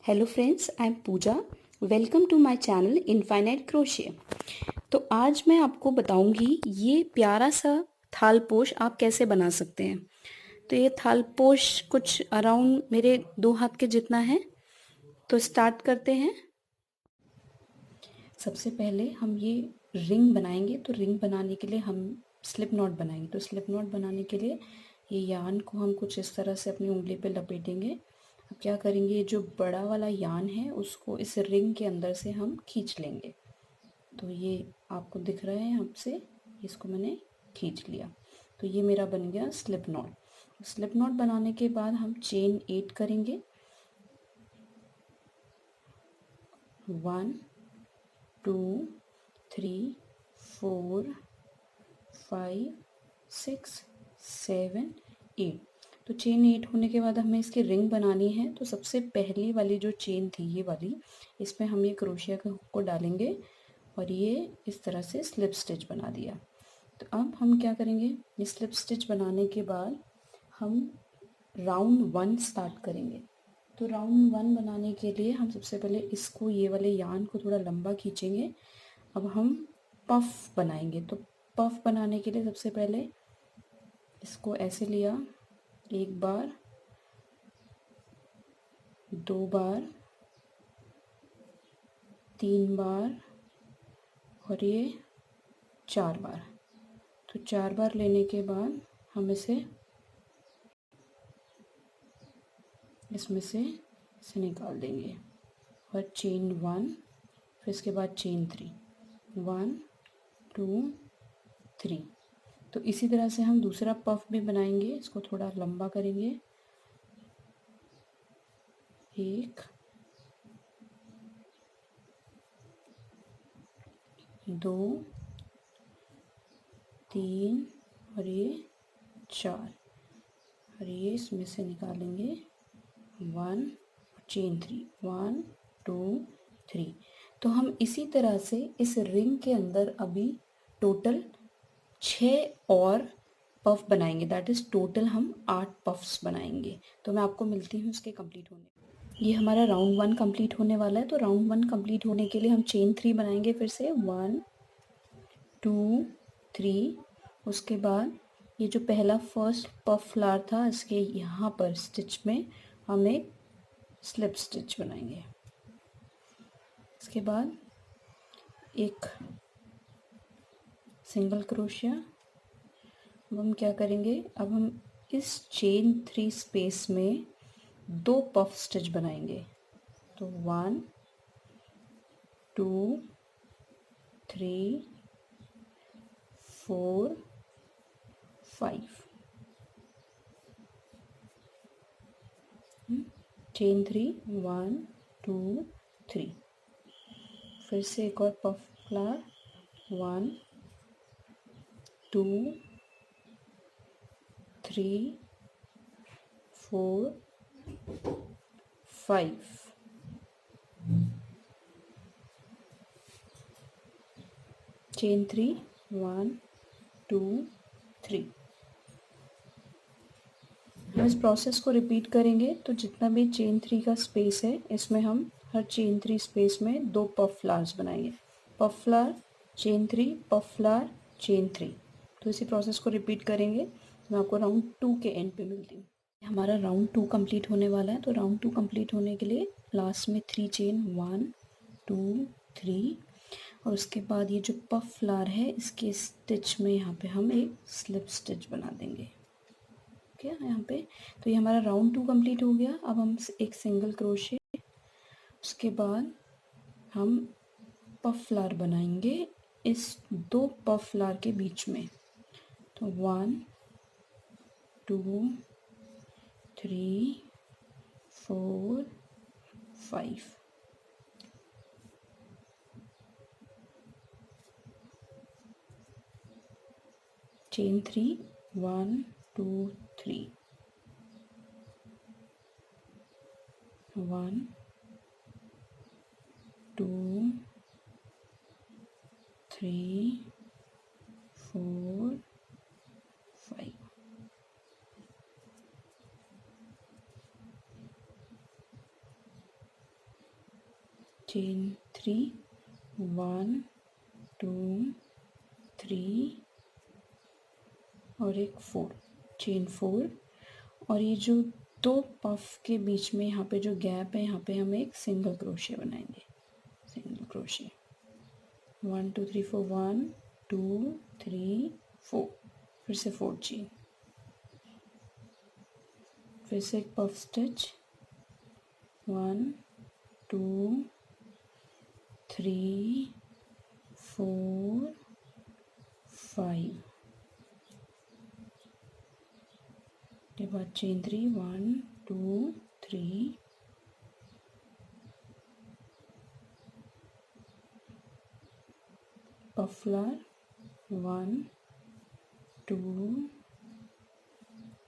Hello friends, I am Pooja. Welcome to my channel infinite crochet. तो आज मैं आपको बताऊंगी ये प्यारा सा थालपोश आप कैसे बना सकते हैं। तो ये थालपोश कुछ अराउंड मेरे 2 हाथ के जितना है। तो स्टार्ट करते हैं। सबसे पहले हम ये रिंग बनाएंगे। तो रिंग बनाने के लिए हम स्लिप नॉट बनाएंगे। तो स्लिप नॉट बनाने के लिए ये यान को हम कुछ इस तरह से अपनी उंगली पे लपेटेंगे। अब क्या करेंगे, ये जो बड़ा वाला यान है उसको इस रिंग के अंदर से हम खींच लेंगे। तो ये आपको दिख रहा है यहाँ से, इसको मैंने खींच लिया। तो ये मेरा बन गया स्लिप नॉट। स्लिप नॉट बनाने के बाद हम चेन 8 करेंगे। 1 2 3 4 5 6 7 8। तो चेन 8 होने के बाद हमें इसकी रिंग बनानी है। तो सबसे पहली वाली जो चेन थी ये वाली, इसमें हम ये क्रोशिया के हुक को डालेंगे और ये इस तरह से स्लिप स्टिच बना दिया। तो अब हम क्या करेंगे, ये स्लिप स्टिच बनाने के बाद हम राउंड 1 स्टार्ट करेंगे। तो राउंड 1 बनाने के लिए हम सबसे पहले इसको, ये वाले यान को थोड़ा लंबा खींचेंगे। अब हम पफ बनाएंगे। तो पफ बनाने के लिए सबसे पहले इसको ऐसे लिया, 1 बार, 2 बार, 3 बार और ये 4 बार। तो 4 बार लेने के बाद हम इसमें से इसे निकाल देंगे और चेन 1, फिर इसके बाद चेन 3, 1 2 3। तो इसी तरह से हम दूसरा पफ भी बनाएंगे। इसको थोड़ा लंबा करेंगे, 1 2 3 और ये 4 और ये इसमें से निकालेंगे 1 चेन 3, 1 2 3। तो हम इसी तरह से इस रिंग के अंदर अभी टोटल 6 और पफ बनाएंगे। दैट इज़ टोटल हम 8 पफ्स बनाएंगे। तो मैं आपको मिलती हूँ इसके कंप्लीट होने। ये हमारा राउंड 1 कंप्लीट होने वाला है। तो राउंड 1 कंप्लीट होने के लिए हम चेन 3 बनाएंगे। फिर से 1 2 3। उसके बाद ये जो पहला फर्स्ट पफ फ्लावर था, इसके यहाँ पर स्टिच में हम एक स्लिप स्टिच बनाएंगे। इसके बाद एक सिंगल क्रोशिया। अब हम क्या करेंगे, अब हम इस चेन 3 स्पेस में 2 पफ स्टिच बनाएंगे। तो 1 2 3 4 5। चेन 3, 1 2 3। फिर से एक और पफ फ्लावर, 1 2 3 4 5। चेन 3, 1 2 3। हम इस प्रोसेस को रिपीट करेंगे। तो जितना भी चेन 3 का स्पेस है, इसमें हम हर चेन 3 स्पेस में 2 पफ फ्लावर्स बनाएंगे। Puff flower, chain 3, puff flower, chain 3। तो इसी प्रोसेस को रिपीट करेंगे। मैं आपको राउंड 2 के एंड पे मिलती हूँ। हमारा राउंड 2 कंप्लीट होने वाला है। तो राउंड 2 कंप्लीट होने के लिए लास्ट में 3 चेन, 1 2 3 और उसके बाद ये जो पफ फ्लावर है, इसके स्टिच में यहाँ पे हम एक स्लिप स्टिच बना देंगे। ओके, यहाँ पे। तो ये हमारा राउंड 2 कंप्लीट हो गया। अब हम एक सिंगल क्रोशे, उसके बाद हम पफ फ्लावर बनाएंगे इस 2 पफ फ्लावर के बीच में। तो 1 2 3 4 5। चेन 3, 1 2 3, 1 2 3 4 5। चेन 3, 1 2 3 और एक 4, चेन 4। और ये जो दो पफ के बीच में यहाँ पे जो गैप है, यहाँ पे हम एक सिंगल क्रोशे बनाएंगे, सिंगल क्रोशे 1 2 3 4, 1 2 3 4, फिर से 4 चेन, फिर से एक पफ स्टिच 1 2 3 4 5 के बाद चेन 3 1 2 3 पफ फ्लावर 1 2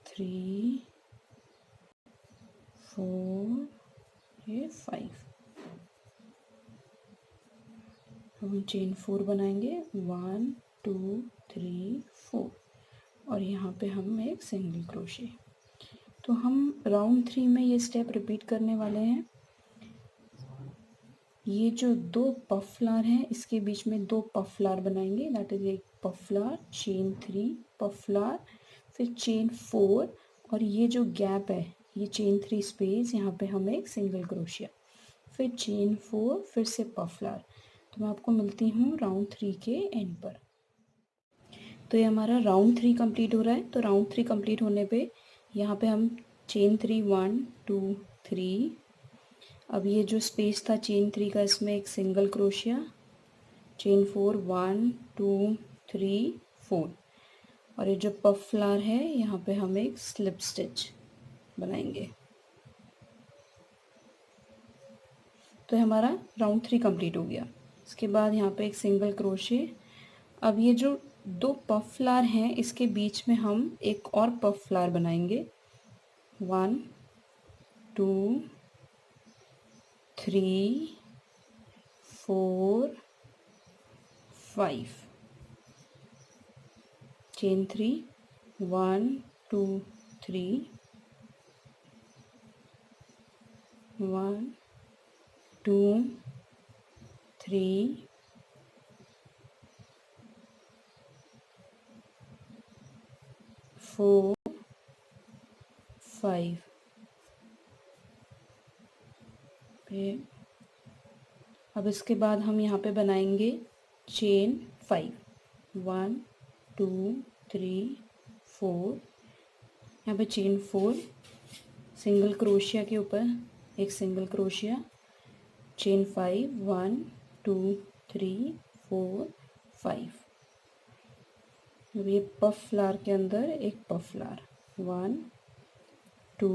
3 4 ये 5। अब हम चेन 4 बनाएंगे 1 2 3 4 और यहाँ पे हम एक सिंगल क्रोशे। तो हम राउंड 3 में ये स्टेप रिपीट करने वाले हैं। ये जो दो पफ फ्लावर हैं इसके बीच में दो पफ फ्लावर बनाएंगे, दैट इज एक puff flower, chain 3 puff flower, फिर चेन 4 और ये जो गैप है ये चेन 3 स्पेस, यहाँ पे हम एक सिंगल क्रोशिया, फिर चेन 4, फिर से पफ फ्लावर। तो मैं आपको मिलती हूँ राउंड 3 के एंड पर। तो ये हमारा राउंड 3 कंप्लीट हो रहा है। तो राउंड 3 कंप्लीट होने पे यहाँ पे हम चेन 3 1 2 3, अब ये जो स्पेस था चेन 3 का इसमें एक सिंगल क्रोशिया, चेन 4 1 2 3 4 और ये जो पफ फ्लावर है यहाँ पे हम एक स्लिप स्टिच बनाएंगे। तो ये हमारा राउंड 3 कंप्लीट हो गया। इसके बाद यहाँ पे एक सिंगल क्रोशे। अब ये जो दो पफ फ्लावर हैं इसके बीच में हम एक और पफ फ्लावर बनाएंगे 1 2 3 4 5, चेन 3 1 2 3 1 2 3 4 5 पे। अब इसके बाद हम यहाँ पे बनाएंगे चेन 5 1 2 3 4, यहाँ पे चेन 4, सिंगल क्रोशिया के ऊपर एक सिंगल क्रोशिया, चेन 5 1 2 3 4 5। अब ये पफ फ्लावर के अंदर एक पफ फ्लावर 1 2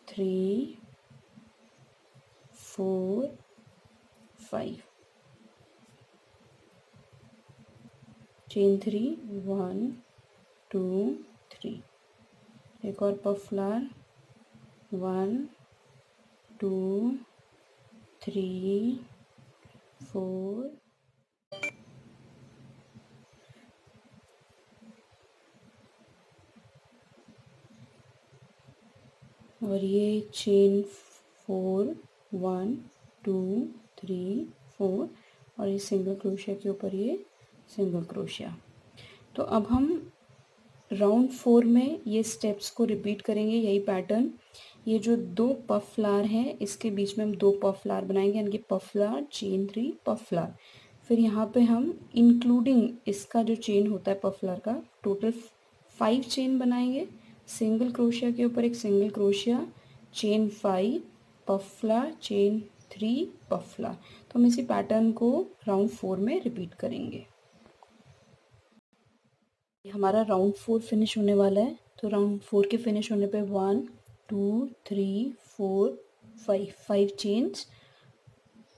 3 4 5, चेन 3 1 2 3, एक और पफ फ्लावर 1 2 3 4 और ये चेन 4 1 2 3 4 और ये सिंगल क्रोशिया के ऊपर ये सिंगल क्रोशिया। तो अब हम राउंड 4 में ये स्टेप्स को रिपीट करेंगे, यही पैटर्न। ये जो दो पफ फ्लावर हैं इसके बीच में हम दो पफ फ्लावर बनाएंगे, यानी कि puff flower chain 3 puff flower. फिर यहाँ पे हम इंक्लूडिंग इसका जो चेन होता है पफ फ्लावर का, टोटल 5 चेन बनाएंगे, सिंगल क्रोशिया के ऊपर एक single crochet, chain 5 puff flower, chain 3 puff flower. तो हम इसी पैटर्न को राउंड 4 में रिपीट करेंगे। हमारा राउंड 4 फिनिश होने वाला है। तो राउंड 4 के फिनिश होने पे 1 2 3 4 5, 5 चेन्स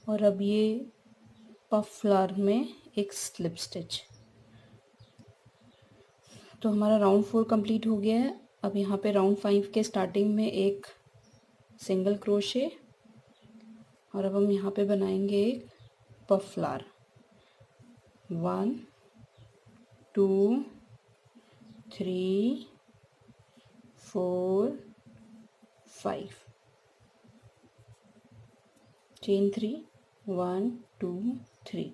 और अब ये पफ फ्लावर में एक स्लिप स्टिच। तो हमारा राउंड 4 कंप्लीट हो गया है। अब यहाँ पे राउंड 5 के स्टार्टिंग में एक सिंगल क्रोशे और अब हम यहाँ पे बनाएंगे एक पफ फ्लावर 1 2 3 4 5, चेन 3, 1 2 3,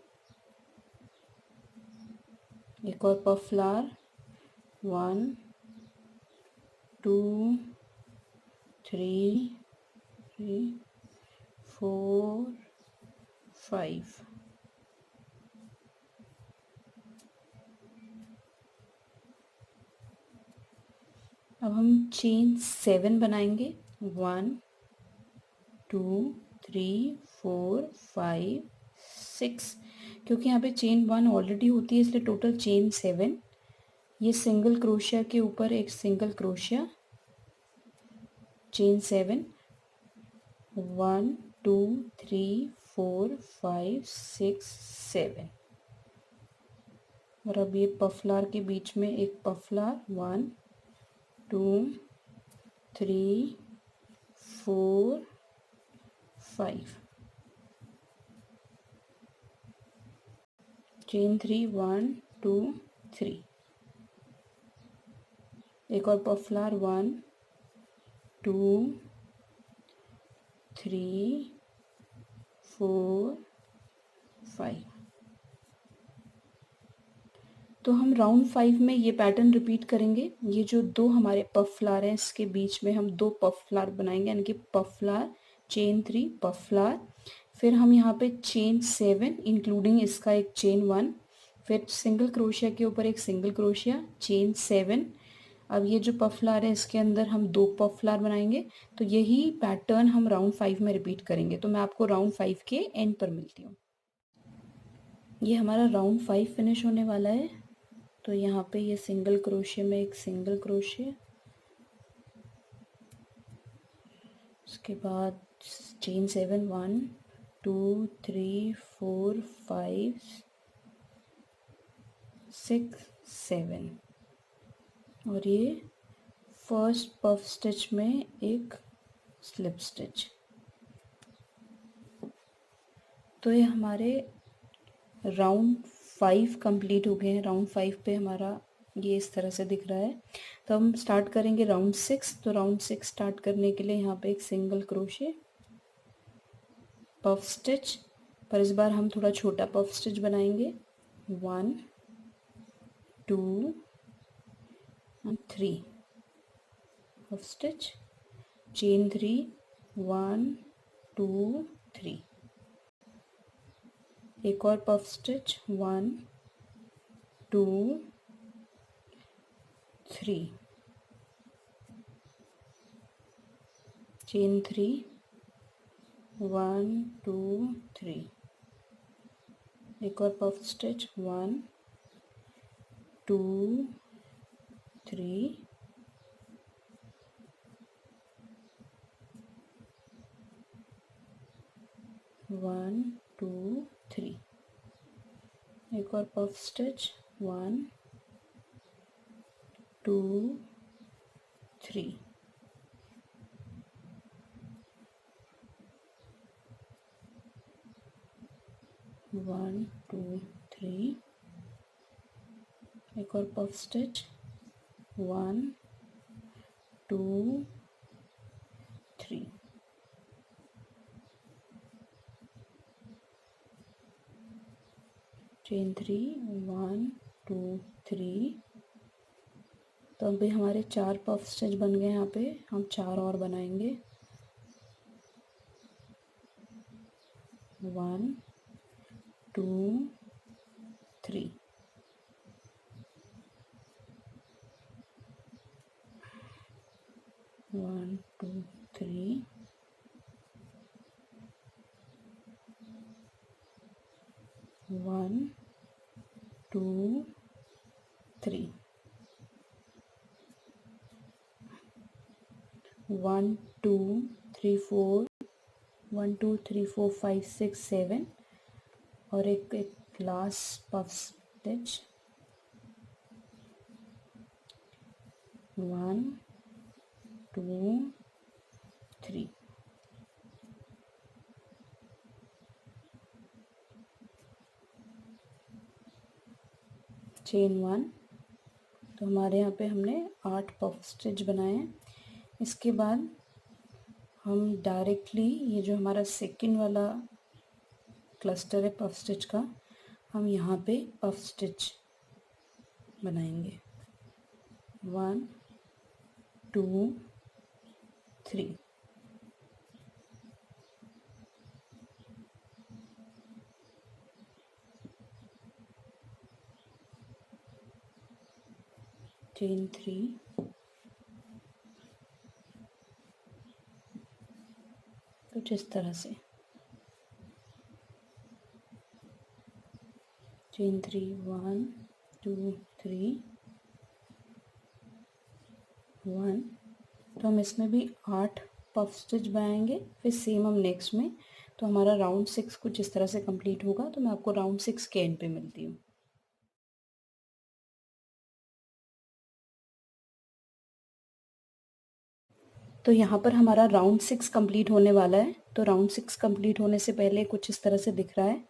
एक और पफ फ्लावर, 1 2 3 4 5, अब हम चेन 7 बनाएंगे, 1 2 3 4 5 6, क्योंकि यहाँ पे चेन 1 ऑलरेडी होती है इसलिए टोटल चेन 7। ये सिंगल क्रोशिया के ऊपर एक सिंगल क्रोशिया, चेन 7, 1 2 3 4 5 6 7, और अब ये पफलार के बीच में एक पफलार, 1 2 3 4 5, चेन 3 1 2 3, एक और पफलार, 1 2 3 4 5। तो हम राउंड 5 में ये पैटर्न रिपीट करेंगे। ये जो दो हमारे पफ फ्लावर हैं इसके बीच में हम दो पफ फ्लावर बनाएंगे, यानी कि puff flower, chain 3 puff flower, फिर हम यहाँ पे चेन 7 इंक्लूडिंग इसका एक चेन 1, फिर सिंगल क्रोशिया के ऊपर एक सिंगल क्रोशिया, चेन 7। अब ये जो पफ फ्लावर है इसके अंदर हम दो पफ फ्लावर बनाएंगे। तो यही पैटर्न हम राउंड 5 में रिपीट करेंगे। तो मैं आपको राउंड 5 के एंड पर मिलती हूँ। ये हमारा राउंड 5 फिनिश होने वाला है। तो यहाँ पे ये सिंगल क्रोशिया में एक सिंगल क्रोशिया, उसके बाद चेन 7, 1 2 3 4 5 6 7, और ये फर्स्ट पफ स्टिच में एक स्लिप स्टिच। तो ये हमारे राउंड 5 कंप्लीट हो गए हैं। राउंड 5 पे हमारा ये इस तरह से दिख रहा है। तो हम स्टार्ट करेंगे राउंड 6। तो राउंड 6 स्टार्ट करने के लिए यहाँ पे एक सिंगल क्रोशे, पफ स्टिच, पर इस बार हम थोड़ा छोटा पफ स्टिच बनाएंगे, 1 2 3 पफ स्टिच, चेन 3 1 2 3, एक और पफ स्टिच, 1 2 3, चेन 3 1 2 3, एक और पफ स्टिच, 1 2 3, 1 2 3, एक और पफ स्टिच, 1 2 3, 1 2 3, एक और पफ स्टिच, 1 2 3, चेन 3 1 2 3। तो अभी हमारे 4 पफ स्टिच बन गए। यहाँ पे हम 4 और बनाएंगे, 1 2 3, 1 2 3, 1 2 3, 1 2 3 4, 1 2 3 4 5 6 7, और एक लास्ट पफ स्टिच, 1 2 3, चेन 1। तो हमारे यहाँ पे हमने 8 पफ स्टिच बनाए हैं। इसके बाद हम डायरेक्टली ये जो हमारा सेकंड वाला क्लस्टर है पफ स्टिच का, हम यहाँ पे पफ स्टिच बनाएंगे। 1 2 3। चेन 3, कुछ इस तरह से चेन 3 1 2 3 1। तो हम इसमें भी 8 पफ स्टिच बनाएंगे, फिर सेम हम नेक्स्ट में। तो हमारा राउंड 6 कुछ इस तरह से कंप्लीट होगा। तो मैं आपको राउंड 6 के एंड पे मिलती हूँ। तो यहाँ पर हमारा राउंड 6 कंप्लीट होने वाला है। तो राउंड 6 कंप्लीट होने से पहले कुछ इस तरह से दिख रहा है।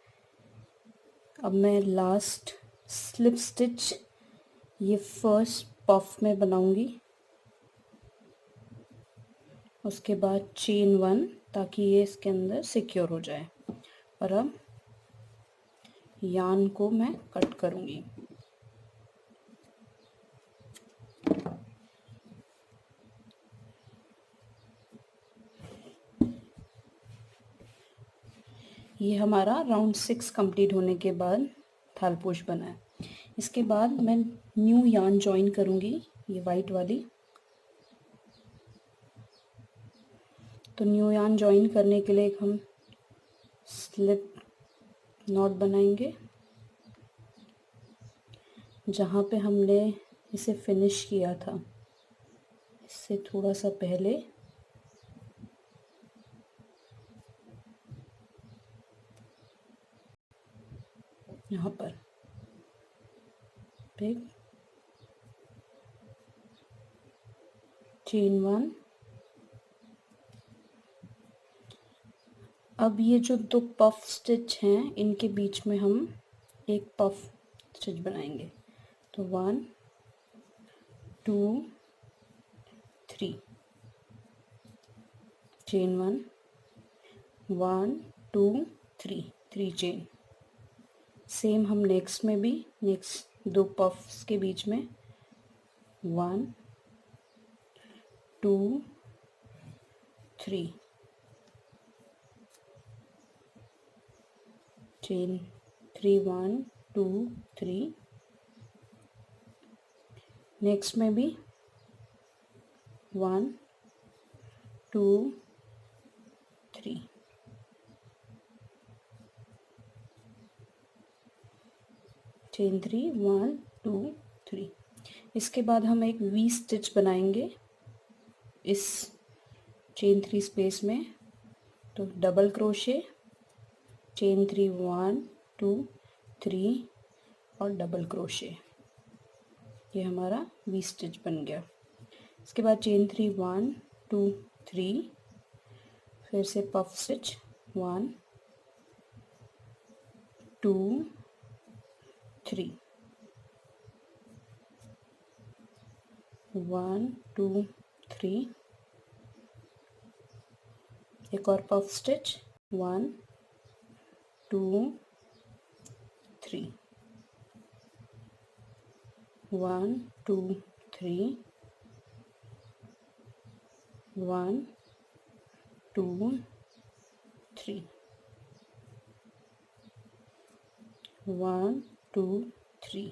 अब मैं लास्ट स्लिप स्टिच ये फर्स्ट पफ में बनाऊंगी, उसके बाद चेन 1, ताकि ये इसके अंदर सिक्योर हो जाए। और अब यार्न को मैं कट करूंगी। ये हमारा राउंड 6 कंप्लीट होने के बाद थालपोश बना है। इसके बाद मैं न्यू यार्न ज्वाइन करूंगी, ये वाइट वाली। तो न्यू यार्न ज्वाइन करने के लिए हम स्लिप नॉट बनाएंगे, जहाँ पे हमने इसे फिनिश किया था इससे थोड़ा सा पहले यहाँ पर फिर चेन 1। अब ये जो दो पफ स्टिच हैं इनके बीच में हम एक पफ स्टिच बनाएंगे। तो 1 2 3 चेन 1 1 2 3 3 चेन। सेम हम नेक्स्ट में भी नेक्स्ट दो पफ्स के बीच में 1 2 3 चेन 3 1 2 3। नेक्स्ट में भी 1 2 3 चेन 3 1 2 3। इसके बाद हम एक वी स्टिच बनाएंगे इस चेन 3 स्पेस में। तो डबल क्रोशे, चेन 3 1 2 3 और डबल क्रोशे, ये हमारा वी स्टिच बन गया। इसके बाद चेन 3 1 2 3, फिर से पफ स्टिच 1 2 3 1 2 3। एक और पफ स्टिच 1 2 3 1 2 3 1 2 3 1 2 3।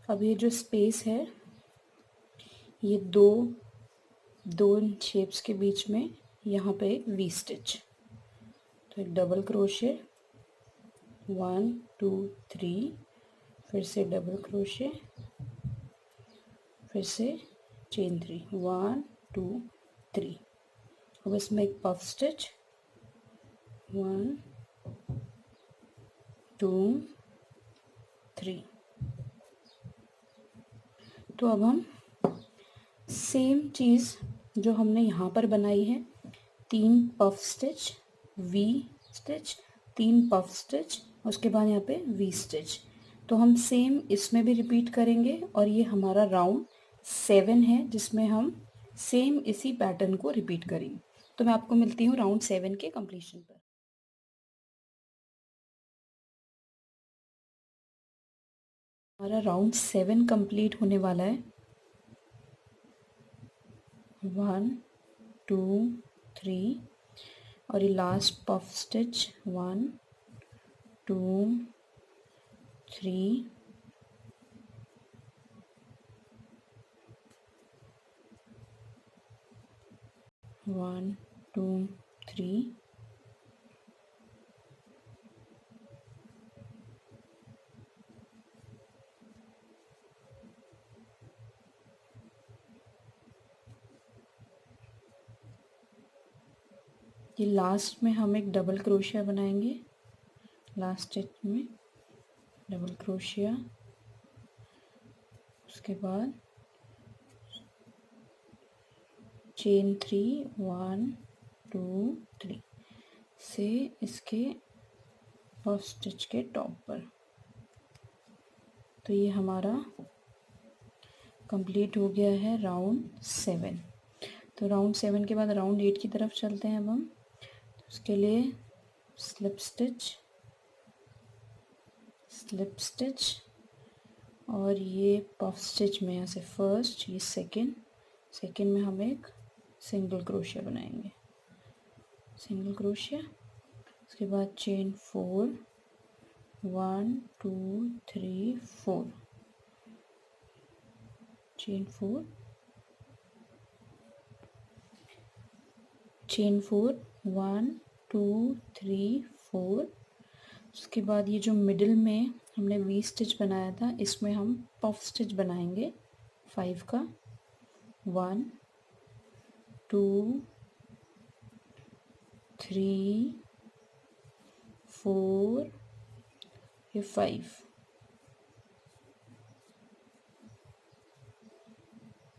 अब ये जो स्पेस है ये दो शेप्स के बीच में यहाँ पे एक वी स्टिच। तो एक डबल क्रोशे 1 2 3, फिर से डबल क्रोशे, फिर से चेन 3 1 2 3। अब इसमें एक पफ स्टिच 1 2 3। तो अब हम सेम चीज़ जो हमने यहाँ पर बनाई है, 3 puff stitch, V stitch, 3 puff stitch, उसके बाद यहाँ पे वी स्टिच, तो हम सेम इसमें भी रिपीट करेंगे। और ये हमारा राउंड 7 है जिसमें हम सेम इसी पैटर्न को रिपीट करेंगे। तो मैं आपको मिलती हूँ राउंड 7 के कंप्लीशन पर। हमारा राउंड 7 कंप्लीट होने वाला है। 1 2 3 और ये लास्ट पफ स्टिच 1 2 3 1 2 3 ये लास्ट में हम एक डबल क्रोशिया बनाएंगे। लास्ट स्टिच में डबल क्रोशिया, उसके बाद चेन 3 1 2 3 से इसके फर्स्ट स्टिच के टॉप पर। तो ये हमारा कंप्लीट हो गया है राउंड 7। तो राउंड 7 के बाद राउंड 8 की तरफ चलते हैं अब हम। तो उसके लिए स्लिप स्टिच और ये पफ स्टिच में यहाँ से फर्स्ट, ये सेकेंड में हम एक सिंगल क्रोशिया बनाएंगे, सिंगल क्रोशिया। उसके बाद चेन 4 1 2 3 4 चेन 4 1 2 3 4। उसके बाद ये जो मिडिल में हमने वी स्टिच बनाया था, इसमें हम पफ स्टिच बनाएंगे 5 का। 1 2 3 4 ये 5,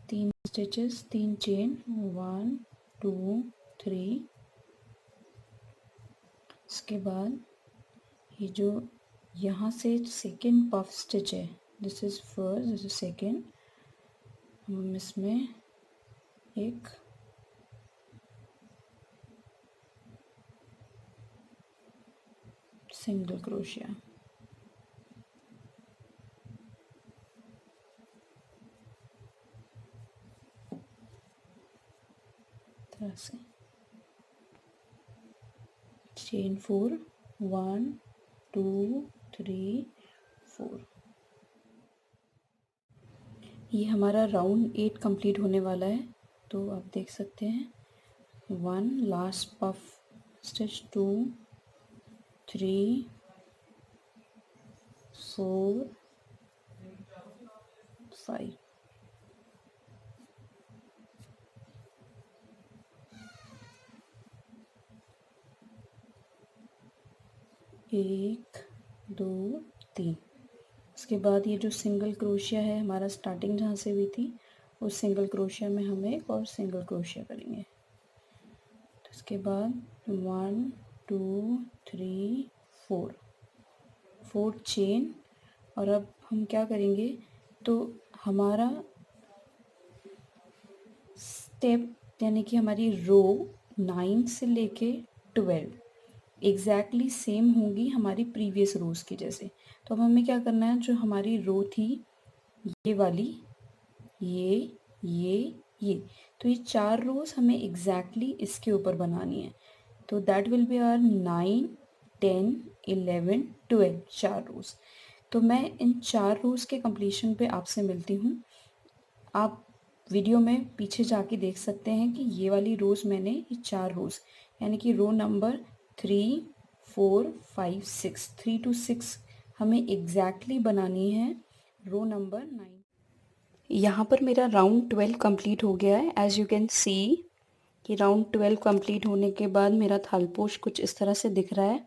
3 स्टिचेस, 3 चेन 1 2 3। उसके बाद ये जो यहाँ से सेकेंड पफ स्टिच है, this is first, this is second, हम इसमें एक सिंगल क्रोशिया, तरह से चेन 4 1 2 3 4। ये हमारा राउंड 8 कंप्लीट होने वाला है। तो आप देख सकते हैं 1 लास्ट पफ स्टिच, 2 3 4 5। एक 2 3। उसके बाद ये जो सिंगल क्रोशिया है हमारा, स्टार्टिंग जहाँ से हुई थी उस सिंगल क्रोशिया में हम एक और सिंगल क्रोशिया करेंगे। तो उसके बाद 1 2 3 4 4 चेन। और अब हम क्या करेंगे, तो हमारा स्टेप यानी कि हमारी रो 9 से लेके 12 एग्जैक्टली सेम होगी हमारी प्रीवियस रोज़ की जैसे। तो अब हमें क्या करना है, जो हमारी रो थी ये वाली, ये, तो ये 4 रोज़ हमें एग्जैक्टली इसके ऊपर बनानी है। तो दैट विल बी आवर 9 10 11 12 4 रोज़। तो मैं इन 4 रोज़ के कंप्लीशन पे आपसे मिलती हूँ। आप वीडियो में पीछे जाके देख सकते हैं कि ये वाली रोज़ मैंने ये 4 रोज़ यानी कि रो नंबर 3 4 5 6 3 to 6 हमें एग्जैक्टली बनानी है रो नंबर 9। यहाँ पर मेरा राउंड 12 कंप्लीट हो गया है। एज यू कैन सी कि राउंड 12 कंप्लीट होने के बाद मेरा थालपोश कुछ इस तरह से दिख रहा है।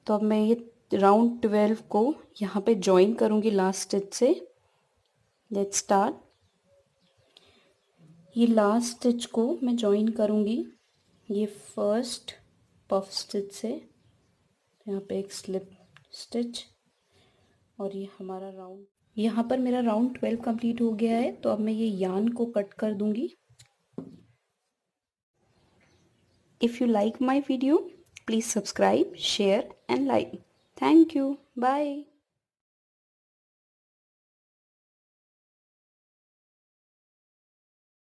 तो अब मैं ये राउंड 12 को यहाँ पे ज्वाइन करूँगी लास्ट स्टिच से। Let's start. ये लास्ट स्टिच को मैं ज्वाइन करूँगी ये फर्स्ट पफ स्टिच से। यहाँ पे एक स्लिप स्टिच और ये हमारा राउंड, यहाँ पर मेरा राउंड 12 कंप्लीट हो गया है। तो अब मैं ये यार्न को कट कर दूँगी If you like my video, please subscribe, share and like. Thank you. Bye.